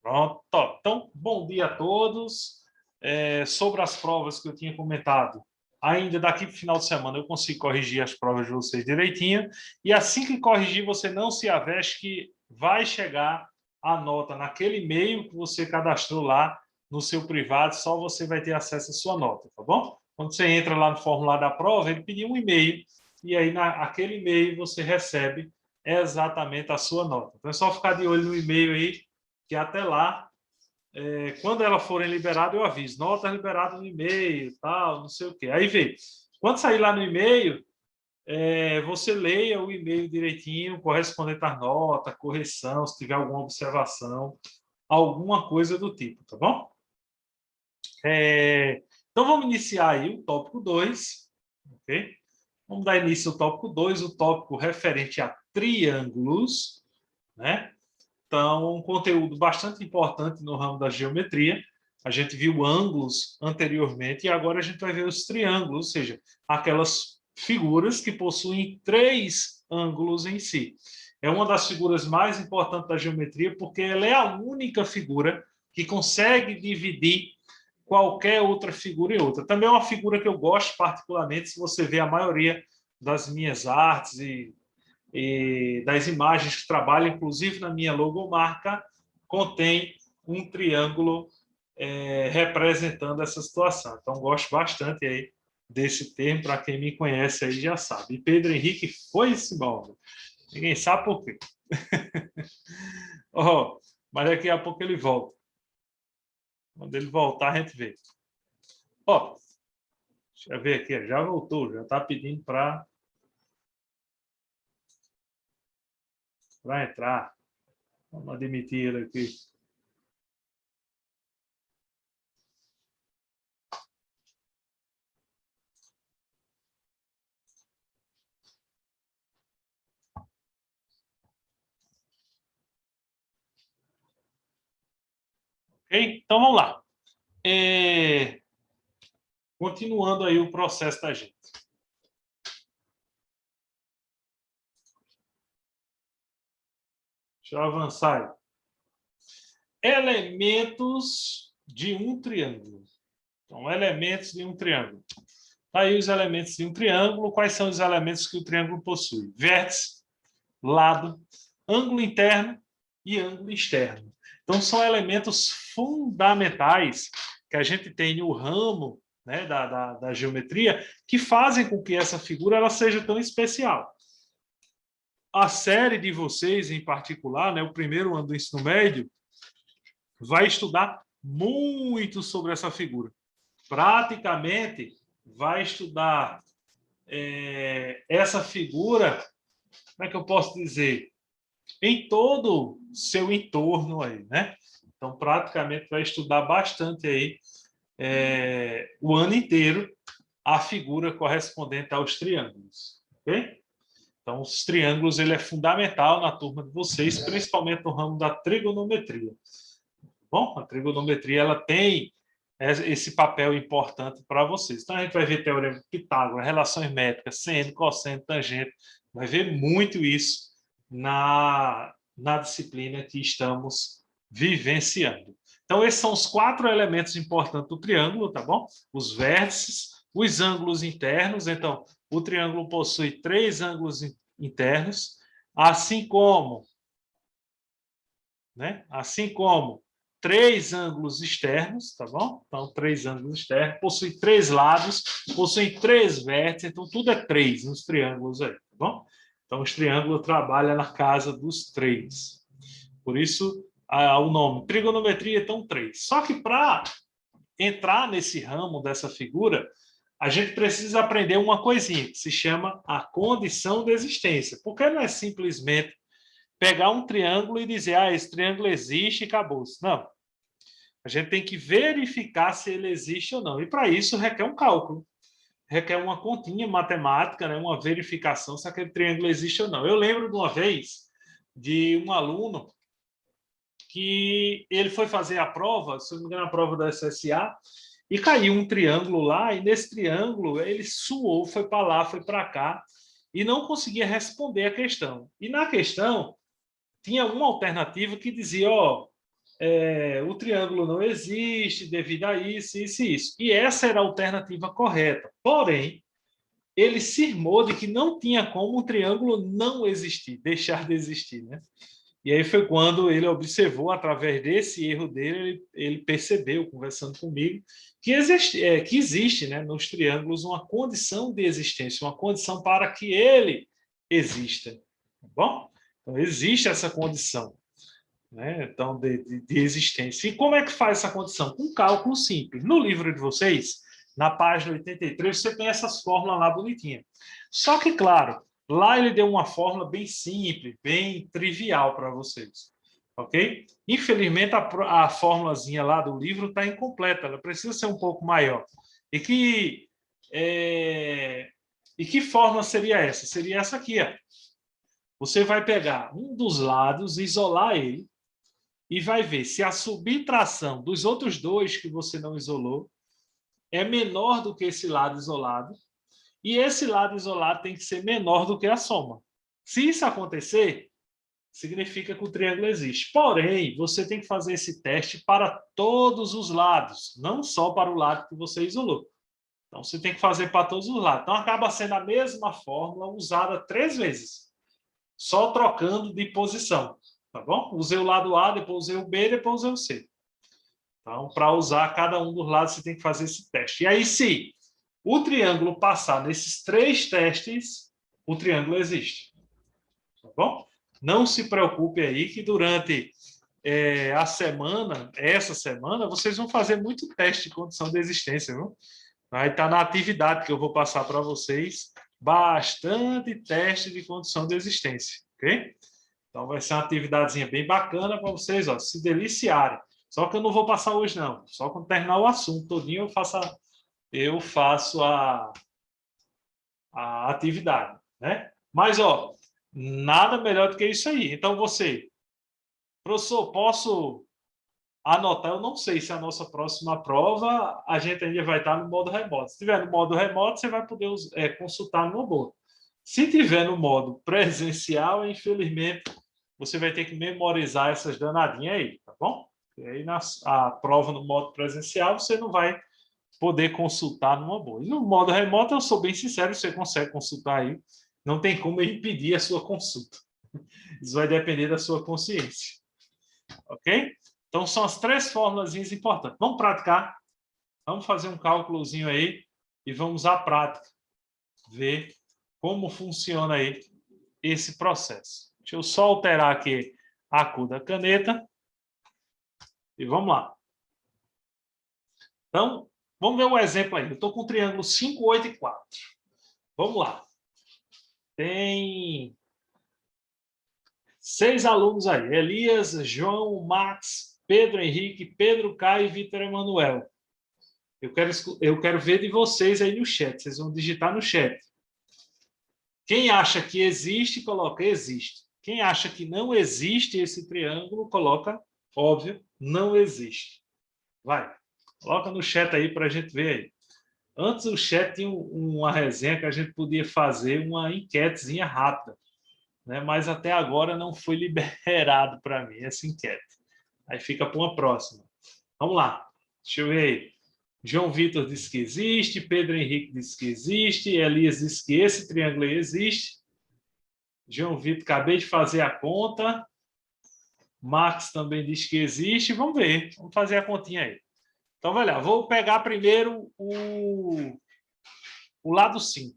Pronto. Então, bom dia a todos. Sobre as provas que eu tinha comentado, ainda daqui para o final de semana eu consigo corrigir as provas de vocês direitinho. E assim que corrigir, você não se aveste que vai chegar a nota naquele e-mail que você cadastrou lá no seu privado, só você vai ter acesso à sua nota, tá bom? Quando você entra lá no formulário da prova, ele pediu um e-mail, e aí naquele e-mail você recebe exatamente a sua nota. Então é só ficar de olho no e-mail aí, que até lá, quando elas forem liberadas, eu aviso, nota liberada no e-mail, tal, não sei o quê. Aí vê, quando sair lá no e-mail, você leia o e-mail direitinho, correspondente à nota, correção, se tiver alguma observação, alguma coisa do tipo, tá bom? Então vamos iniciar aí o tópico 2, ok? Vamos dar início ao tópico 2, o tópico referente a triângulos, né? Então, um conteúdo bastante importante no ramo da geometria. A gente viu ângulos anteriormente e agora a gente vai ver os triângulos, ou seja, aquelas figuras que possuem três ângulos em si. É uma das figuras mais importantes da geometria porque ela é a única figura que consegue dividir qualquer outra figura em outra. Também é uma figura que eu gosto particularmente, se você vê a maioria das minhas artes e das imagens que trabalho, inclusive na minha logomarca, contém um triângulo representando essa situação. Então, gosto bastante aí desse termo, para quem me conhece aí já sabe. E Pedro Henrique foi-se embora. Ninguém sabe por quê. Oh, mas daqui a pouco ele volta. Quando ele voltar, a gente vê. Ó, deixa eu ver aqui, já voltou, já está pedindo para entrar. Vamos admitir ele aqui. Ok? Então vamos lá. Continuando aí o processo da gente. Deixa eu avançar aí. Elementos de um triângulo. Então, elementos de um triângulo. Aí os elementos de um triângulo. Quais são os elementos que o triângulo possui? Vértice, lado, ângulo interno e ângulo externo. Então, são elementos fundamentais que a gente tem no ramo, né, da geometria, que fazem com que essa figura ela seja tão especial. A série de vocês, em particular, né, o primeiro ano do ensino médio, vai estudar muito sobre essa figura. Praticamente vai estudar essa figura, como é que eu posso dizer? Em todo o seu entorno aí, né? Então, praticamente vai estudar bastante aí o ano inteiro a figura correspondente aos triângulos, ok? Então, os triângulos ele é fundamental na turma de vocês, principalmente no ramo da trigonometria. Bom, a trigonometria ela tem esse papel importante para vocês. Então, a gente vai ver teorema de Pitágoras, relações métricas, seno, cosseno, tangente, vai ver muito isso na disciplina que estamos vivenciando. Então, esses são os 4 elementos importantes do triângulo, tá bom? Os vértices, os ângulos internos. Então, o triângulo possui 3 ângulos internos, assim como, né? Assim como 3 ângulos externos, tá bom? Então, 3 ângulos externos, possui 3 lados, possui 3 vértices, então tudo é 3 nos triângulos aí, tá bom? Então, os triângulos trabalham na casa dos 3. Por isso, o nome trigonometria, então 3. Só que para entrar nesse ramo dessa figura, a gente precisa aprender uma coisinha que se chama a condição de existência. Porque não é simplesmente pegar um triângulo e dizer, esse triângulo existe e acabou-se. Não. A gente tem que verificar se ele existe ou não. E para isso requer um cálculo. Requer uma continha matemática, né? Uma verificação se aquele triângulo existe ou não. Eu lembro de uma vez de um aluno que ele foi fazer a prova, se não me engano, a prova da SSA, e caiu um triângulo lá, e nesse triângulo ele suou, foi para lá, foi para cá, e não conseguia responder a questão. E na questão, tinha uma alternativa que dizia, o triângulo não existe devido a isso, isso e isso. E essa era a alternativa correta. Porém, ele cismou de que não tinha como um triângulo não existir, deixar de existir, né? E aí foi quando ele observou, através desse erro dele, ele percebeu, conversando comigo, que existe, né, nos triângulos uma condição de existência, uma condição para que ele exista. Tá bom? Então, existe essa condição, né, então, de existência. E como é que faz essa condição? Com um cálculo simples. No livro de vocês, na página 83, você tem essas fórmulas lá bonitinhas. Só que, claro, lá ele deu uma fórmula bem simples, bem trivial para vocês. Ok? Infelizmente, a fórmulazinha lá do livro está incompleta, ela precisa ser um pouco maior. E que fórmula seria essa? Seria essa aqui, ó. Você vai pegar um dos lados, isolar ele, e vai ver se a subtração dos outros dois que você não isolou é menor do que esse lado isolado, e esse lado isolado tem que ser menor do que a soma. Se isso acontecer, significa que o triângulo existe. Porém, você tem que fazer esse teste para todos os lados, não só para o lado que você isolou. Então, você tem que fazer para todos os lados. Então, acaba sendo a mesma fórmula usada 3 vezes, só trocando de posição. Tá bom? Usei o lado A, depois usei o B, depois usei o C. Então, para usar cada um dos lados, você tem que fazer esse teste. E aí, se o triângulo passar nesses 3 testes, o triângulo existe. Tá bom? Não se preocupe aí que durante a semana, essa semana, vocês vão fazer muito teste de condição de existência, viu? Vai estar na atividade que eu vou passar para vocês, bastante teste de condição de existência, ok? Então vai ser uma atividadezinha bem bacana para vocês, ó, se deliciarem. Só que eu não vou passar hoje, não. Só quando terminar o assunto todinho eu faço a atividade, né? Mas, ó, nada melhor do que isso aí. Então, você, professor, posso anotar? Eu não sei se a nossa próxima prova a gente ainda vai estar no modo remoto. Se tiver no modo remoto, você vai poder consultar no robô. Se tiver no modo presencial, infelizmente, você vai ter que memorizar essas danadinhas aí, tá bom? E aí, a prova no modo presencial, você não vai poder consultar numa boa. E no modo remoto, eu sou bem sincero, você consegue consultar aí. Não tem como impedir a sua consulta. Isso vai depender da sua consciência. Ok? Então, são as 3 fórmulas importantes. Vamos praticar. Vamos fazer um cálculozinho aí e vamos à prática. Ver como funciona aí esse processo. Deixa eu só alterar aqui a cor da caneta. E vamos lá. Então, vamos ver o exemplo aí. Eu estou com o triângulo 5, 8 e 4. Vamos lá. Tem 6 alunos aí. Elias, João, Max, Pedro Henrique, Pedro Caio e Vitor Emanuel. Eu quero ver de vocês aí no chat. Vocês vão digitar no chat. Quem acha que existe, coloca existe. Quem acha que não existe esse triângulo, coloca, óbvio, não existe. Vai, coloca no chat aí para a gente ver aí. Antes o chat tinha uma resenha que a gente podia fazer uma enquetezinha rápida, né? Mas até agora não foi liberado para mim essa enquete. Aí fica para uma próxima. Vamos lá, deixa eu ver aí. João Vitor disse que existe, Pedro Henrique disse que existe, Elias disse que esse triângulo aí existe. João Vitor, acabei de fazer a conta. Marcos também diz que existe. Vamos ver, vamos fazer a continha aí. Então, vai lá, vou pegar primeiro o lado 5.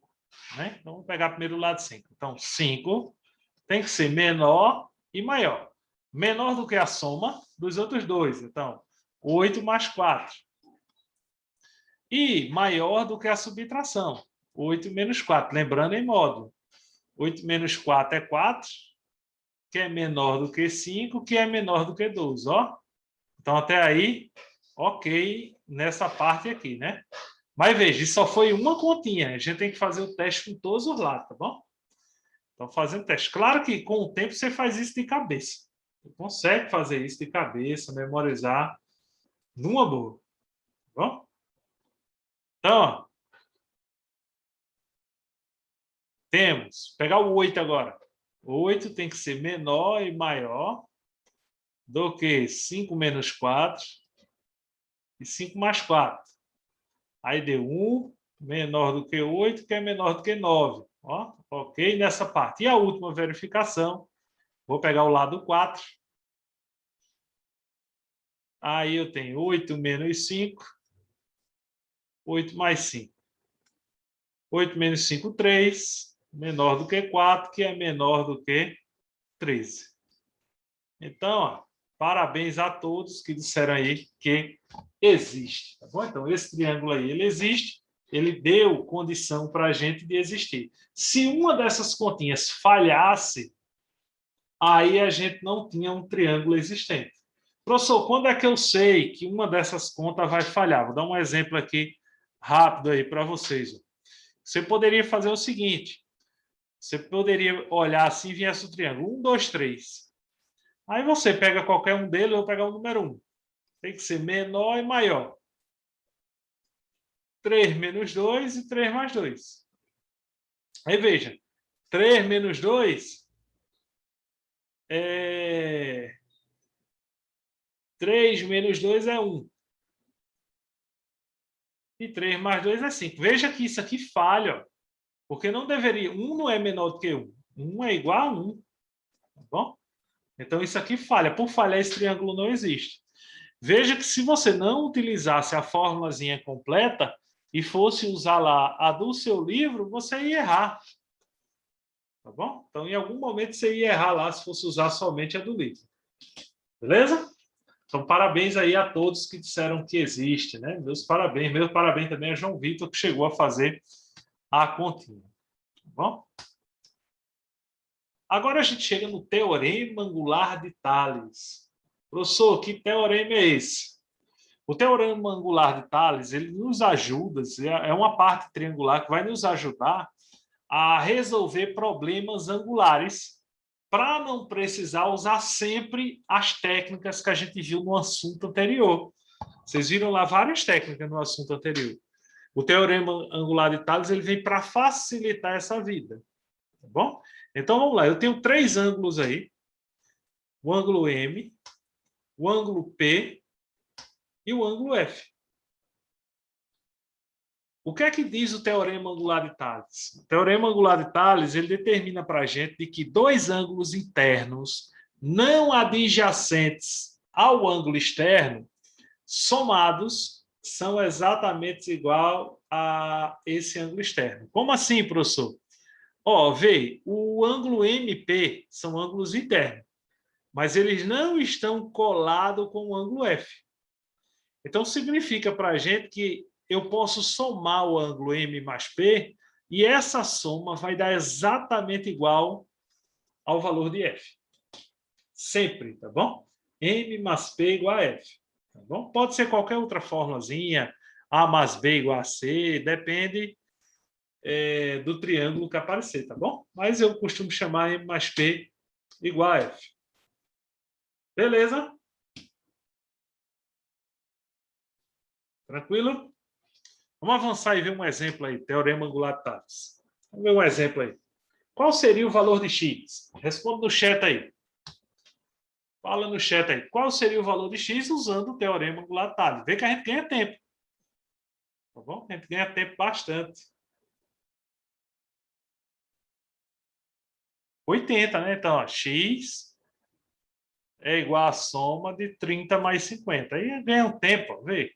Né? Então, vou pegar primeiro o lado 5. Então, 5 tem que ser menor e maior. Menor do que a soma dos outros dois. Então, 8 mais 4. E maior do que a subtração. 8 menos 4. Lembrando em módulo. 8 menos 4 é 4, que é menor do que 5, que é menor do que 12. Ó. Então, até aí, ok nessa parte aqui, né? Mas veja, isso só foi uma continha. A gente tem que fazer o teste com todos os lados, tá bom? Então, fazendo teste. Claro que com o tempo você faz isso de cabeça. Você consegue fazer isso de cabeça, memorizar numa boa. Tá bom? Então, ó, temos. Pegar o 8 agora. O 8 tem que ser menor e maior do que 5 menos 4 e 5 mais 4. Aí deu 1 menor do que 8, que é menor do que 9. Ó, ok nessa parte. E a última verificação, vou pegar o lado 4. Aí eu tenho 8 menos 5, 8 mais 5. 8 menos 5, 3, menor do que 4, que é menor do que 13. Então, ó, parabéns a todos que disseram aí que existe. Tá bom? Então, esse triângulo aí, ele existe, ele deu condição para a gente de existir. Se uma dessas continhas falhasse, aí a gente não tinha um triângulo existente. Professor, quando é que eu sei que uma dessas contas vai falhar? Vou dar um exemplo aqui rápido aí para vocês. Você poderia fazer o seguinte, você poderia olhar assim e viesse o triângulo 1, 2, 3. Aí você pega qualquer um deles, eu vou pegar o número 1. Tem que ser menor e maior. 3 menos 2 e 3 mais 2. Aí veja, 3 menos 2 é... 3 menos 2 é 1. E 3 mais 2 é 5. Veja que isso aqui falha, ó, porque não deveria... 1 não é menor do que 1. 1 é igual a 1. Tá bom? Então, isso aqui falha. Por falhar, esse triângulo não existe. Veja que se você não utilizasse a formulazinha completa e fosse usar lá a do seu livro, você ia errar. Tá bom? Então, em algum momento, você ia errar lá se fosse usar somente a do livro. Beleza? Então, parabéns aí a todos que disseram que existe, né? Meus parabéns também a João Vitor, que chegou a fazer a continha. Tá bom? Agora a gente chega no teorema angular de Tales. Professor, que teorema é esse? O teorema angular de Tales, ele nos ajuda, é uma parte triangular que vai nos ajudar a resolver problemas angulares para não precisar usar sempre as técnicas que a gente viu no assunto anterior. Vocês viram lá várias técnicas no assunto anterior. O teorema angular de Tales ele vem para facilitar essa vida. Tá bom? Então, vamos lá. Eu tenho 3 ângulos aí. O ângulo M, o ângulo P e o ângulo F. O que é que diz o teorema angular de Tales? O teorema angular de Tales ele determina para a gente de que 2 ângulos internos não adjacentes ao ângulo externo, somados, são exatamente igual a esse ângulo externo. Como assim, professor? Ó, vê, o ângulo MP são ângulos internos, mas eles não estão colados com o ângulo F. Então, significa para a gente que eu posso somar o ângulo M mais P e essa soma vai dar exatamente igual ao valor de F. Sempre, tá bom? M mais P igual a F. Tá bom? Pode ser qualquer outra formulazinha, A mais B igual a C, depende do triângulo que aparecer, tá bom? Mas eu costumo chamar M mais P igual a F. Beleza? Tranquilo? Vamos avançar e ver um exemplo aí, teorema angular de Tales. Vamos ver um exemplo aí. Qual seria o valor de x? Responda no chat aí. Fala no chat aí. Qual seria o valor de x usando o teorema angular de Tales? Vê que a gente ganha tempo. Tá bom? A gente ganha tempo bastante. 80, né? Então, ó, x é igual à soma de 30 mais 50. Aí ganha um tempo, ó, vê.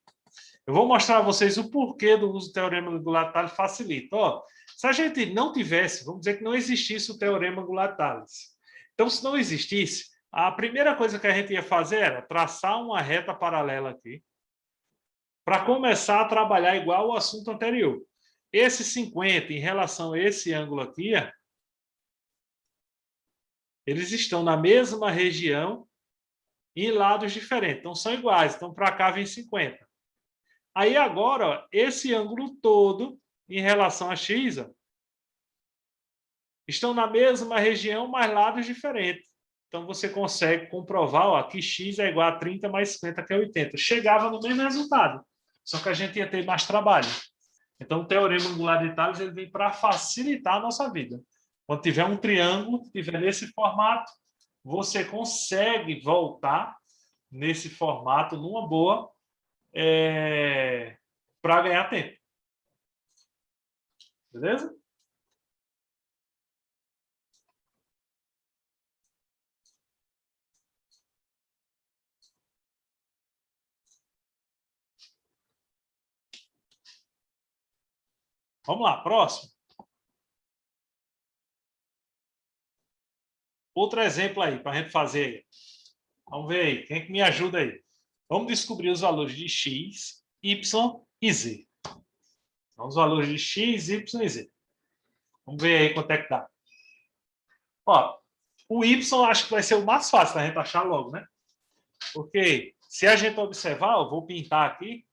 Eu vou mostrar a vocês o porquê do uso do teorema angular de Tales facilita. Ó, se a gente não tivesse, vamos dizer que não existisse o teorema angular de Tales. Então, se não existisse, a primeira coisa que a gente ia fazer era traçar uma reta paralela aqui para começar a trabalhar igual ao assunto anterior. Esse 50 em relação a esse ângulo aqui, ó, eles estão na mesma região em lados diferentes. Então, são iguais. Então, para cá vem 50. Aí, agora, ó, esse ângulo todo em relação a x, ó, estão na mesma região, mas lados diferentes. Então, você consegue comprovar ó, que x é igual a 30 mais 50, que é 80. Chegava no mesmo resultado, só que a gente ia ter mais trabalho. Então, o teorema angular de Tales ele vem para facilitar a nossa vida. Quando tiver um triângulo, tiver nesse formato, você consegue voltar nesse formato, numa boa, para ganhar tempo. Beleza? Vamos lá, próximo. Outro exemplo aí, para a gente fazer. Vamos ver aí, quem é que me ajuda aí? Vamos descobrir os valores de x, y e z. Então, os valores de x, y e z. Vamos ver aí quanto é que dá. Ó, o y acho que vai ser o mais fácil da gente achar logo, né? Porque se a gente observar, eu vou pintar aqui,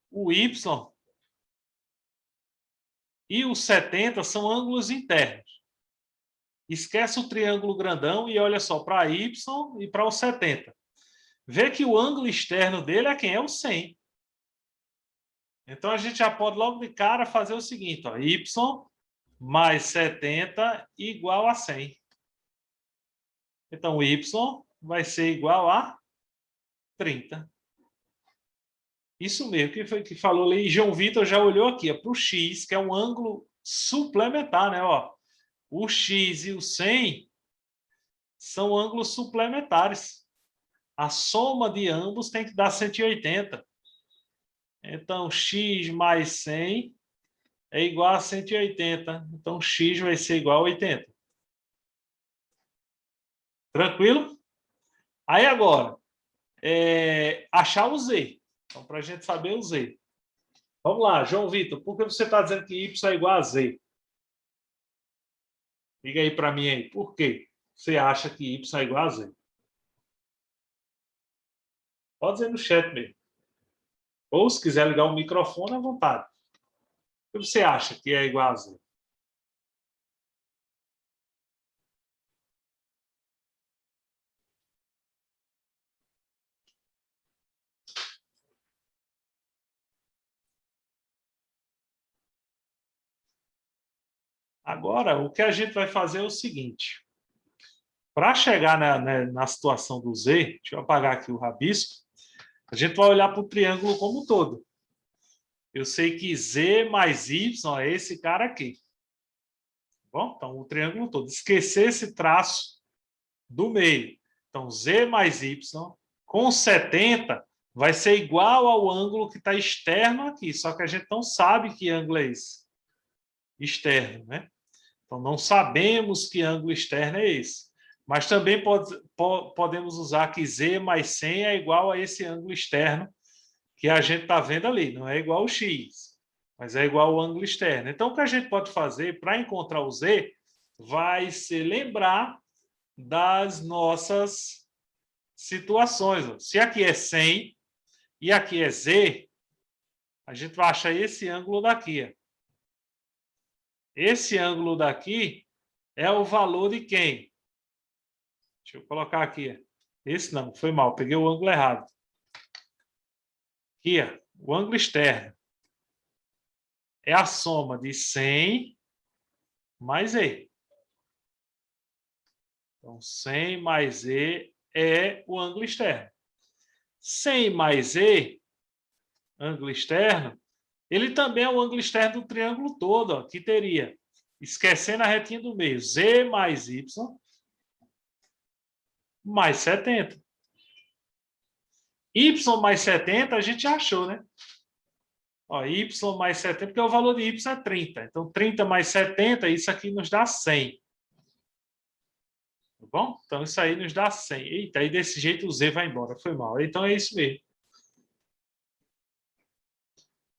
o y e o 70 são ângulos internos. Esquece o triângulo grandão e olha só para y e para o 70. Vê que o ângulo externo dele é quem? É o 100. Então, a gente já pode logo de cara fazer o seguinte, ó, y mais 70 igual a 100. Então, y vai ser igual a 30. Isso mesmo, que foi que falou ali. João Vitor já olhou aqui para o x, que é um ângulo suplementar, né? Ó, o x e o 100 são ângulos suplementares. A soma de ambos tem que dar 180. Então, x mais 100 é igual a 180. Então, x vai ser igual a 80. Tranquilo? Aí, agora, achar o z. Então, para a gente saber o z. Vamos lá, João Vitor, por que você está dizendo que y é igual a z? Diga aí para mim aí, por que você acha que y é igual a z? Pode dizer no chat mesmo. Ou se quiser ligar o microfone, à vontade. O que você acha que é igual a z? Agora, o que a gente vai fazer é o seguinte. Para chegar na situação do z, deixa eu apagar aqui o rabisco, a gente vai olhar para o triângulo como um todo. Eu sei que z mais y é esse cara aqui. Bom, então, o triângulo todo. Esquecer esse traço do meio. Então, z mais y com 70 vai ser igual ao ângulo que está externo aqui, só que a gente não sabe que ângulo é esse. Externo, né? Então, não sabemos que ângulo externo é esse. Mas também podemos usar que z mais 100 é igual a esse ângulo externo que a gente está vendo ali. Não é igual ao x, mas é igual ao ângulo externo. Então, o que a gente pode fazer para encontrar o z vai ser lembrar das nossas situações. Se aqui é 100 e aqui é z, a gente vai achar esse ângulo daqui. Esse ângulo daqui é o valor de quem? Deixa eu colocar aqui. Esse não, foi mal, peguei o ângulo errado. Aqui, o ângulo externo é a soma de 100 mais E. Então, 100 mais E é o ângulo externo. 100 mais E, ângulo externo, ele também é o ângulo externo do triângulo todo, ó, que teria, esquecendo a retinha do meio, Z mais Y mais 70. Y mais 70 a gente já achou, né? Ó, Y mais 70, porque o valor de Y é 30. Então, 30 mais 70, isso aqui nos dá 100. Tá bom? Então, isso aí nos dá 100. Eita, aí desse jeito o Z vai embora. Foi mal. Então, é isso mesmo.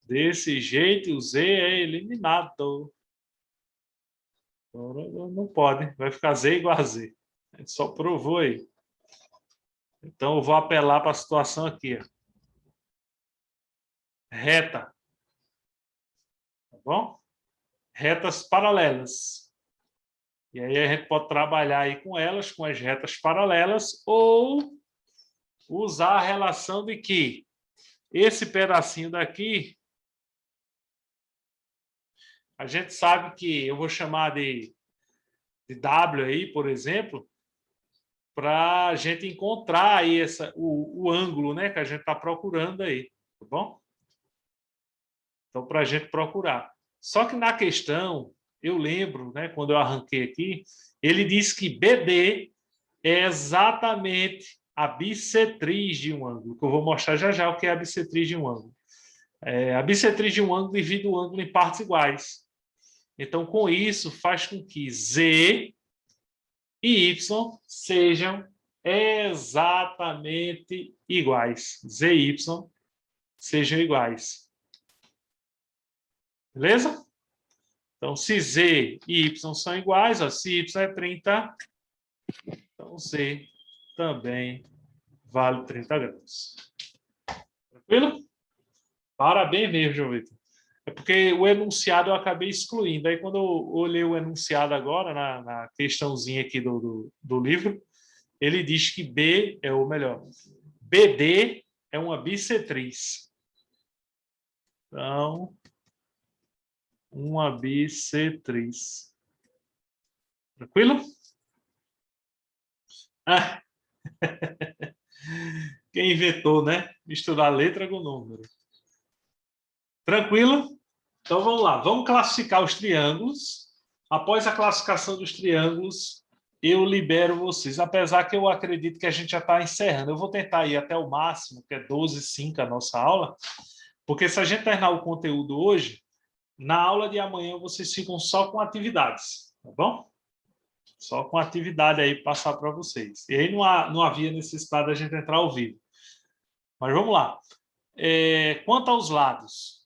Desse jeito o Z é eliminado. Não pode. Vai ficar Z igual a Z. A gente só provou aí. Então, eu vou apelar para a situação aqui. Ó. Reta. Tá bom? Retas paralelas. E aí a gente pode trabalhar aí com elas, com as retas paralelas, ou usar a relação de que esse pedacinho daqui, a gente sabe que eu vou chamar de W aí, por exemplo, para a gente encontrar aí o ângulo, né, que a gente está procurando aí, tá bom? Então, para a gente procurar. Só que na questão, eu lembro, né, quando eu arranquei aqui, ele diz que BD é exatamente a bissetriz de um ângulo, que eu vou mostrar já já o que é a bissetriz de um ângulo. A bissetriz de um ângulo divide o ângulo em partes iguais. Então, com isso, faz com que Z e Y sejam exatamente iguais. Z e Y sejam iguais. Beleza? Então, se Z e Y são iguais, ó, se Y é 30, então Z também vale 30 graus. Tranquilo? Parabéns mesmo, João Vitor. É porque o enunciado eu acabei excluindo. Aí, quando eu olhei o enunciado agora, na questãozinha aqui do livro, ele diz que B é o melhor. BD é uma bissetriz. Então, uma bissetriz. Tranquilo? Ah, quem inventou, né? Misturar letra com número. Tranquilo? Então vamos lá. Vamos classificar os triângulos. Após a classificação dos triângulos, eu libero vocês. Apesar que eu acredito que a gente já está encerrando. Eu vou tentar ir até o máximo, que é 12h05 a nossa aula. Porque se a gente terminar o conteúdo hoje, na aula de amanhã vocês ficam só com atividades. Tá bom? Só com atividade aí passar para vocês. E aí não havia necessidade da gente entrar ao vivo. Mas vamos lá. Quanto aos lados,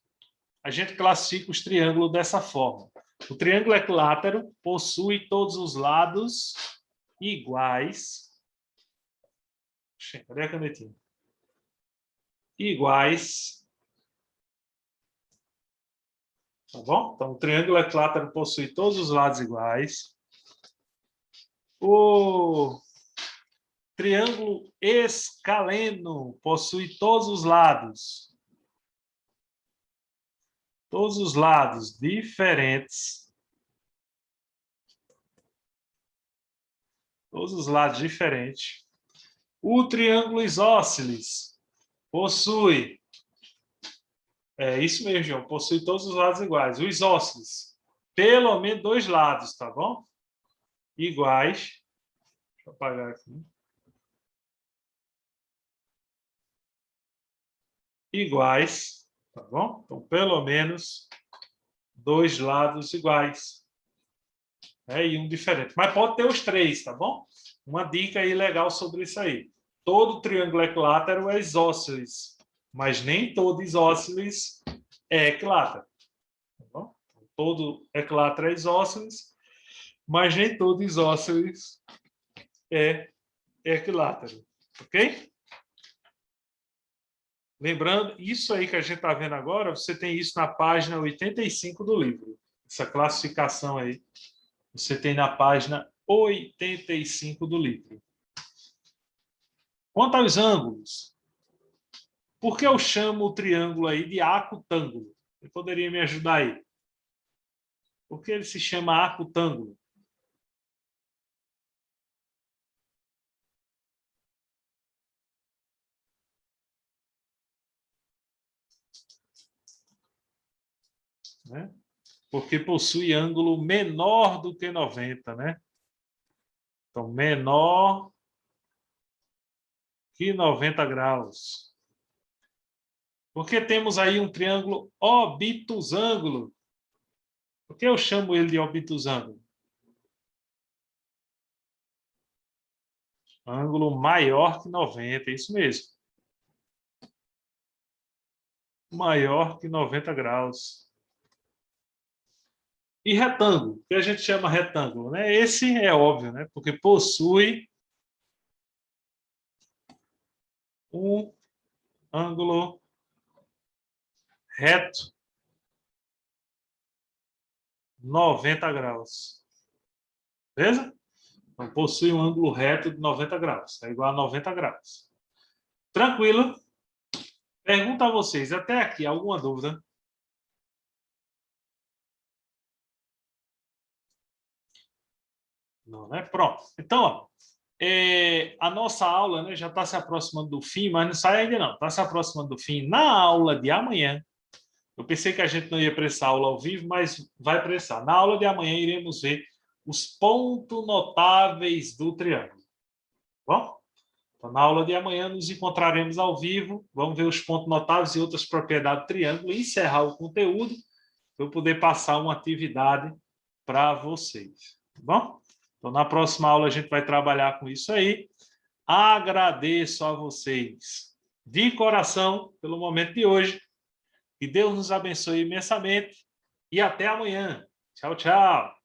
a gente classifica os triângulos dessa forma. O triângulo equilátero possui todos os lados iguais. Cadê a canetinha? Iguais. Tá bom? Então, o triângulo equilátero possui todos os lados iguais. O triângulo escaleno possui todos os lados. Todos os lados diferentes. Todos os lados diferentes. O triângulo isósceles possui... É isso mesmo, João. Possui todos os lados iguais. O isósceles, pelo menos dois lados, tá bom? Iguais. Deixa eu apagar aqui. Iguais, tá bom? Então, pelo menos dois lados iguais. E um diferente. Mas pode ter os três, tá bom? Uma dica aí legal sobre isso aí. Todo triângulo equilátero é isósceles, mas nem todo isósceles é equilátero. Tá bom? Todo equilátero é isósceles, mas nem todo isósceles é equilátero. Ok? Lembrando, isso aí que a gente está vendo agora, você tem isso na página 85 do livro. Essa classificação aí, você tem na página 85 do livro. Quanto aos ângulos, por que eu chamo o triângulo aí de acutângulo? Você poderia me ajudar aí? Por que ele se chama acutângulo? Né? Porque possui ângulo menor do que 90, né? Então, menor que 90 graus. Porque temos aí um triângulo obtusângulo. Por que eu chamo ele de obtusângulo? Ângulo maior que 90, isso mesmo. Maior que 90 graus. E retângulo, que a gente chama retângulo, né? Esse é óbvio, né? Porque possui um ângulo reto 90 graus. Beleza? Então, possui um ângulo reto de 90 graus. É igual a 90 graus. Tranquilo? Pergunta a vocês, até aqui, alguma dúvida? Não, né? Pronto. Então, ó, A nossa aula, né, já está se aproximando do fim, mas não sai ainda não, está se aproximando do fim. Na aula de amanhã, eu pensei que a gente não ia prestar aula ao vivo, mas vai prestar. Na aula de amanhã iremos ver os pontos notáveis do triângulo. Bom? Então, na aula de amanhã nos encontraremos ao vivo, vamos ver os pontos notáveis e outras propriedades do triângulo e encerrar o conteúdo para eu poder passar uma atividade para vocês. Tá bom? Então, na próxima aula a gente vai trabalhar com isso aí. Agradeço a vocês de coração pelo momento de hoje. Que Deus nos abençoe imensamente e até amanhã. Tchau, tchau.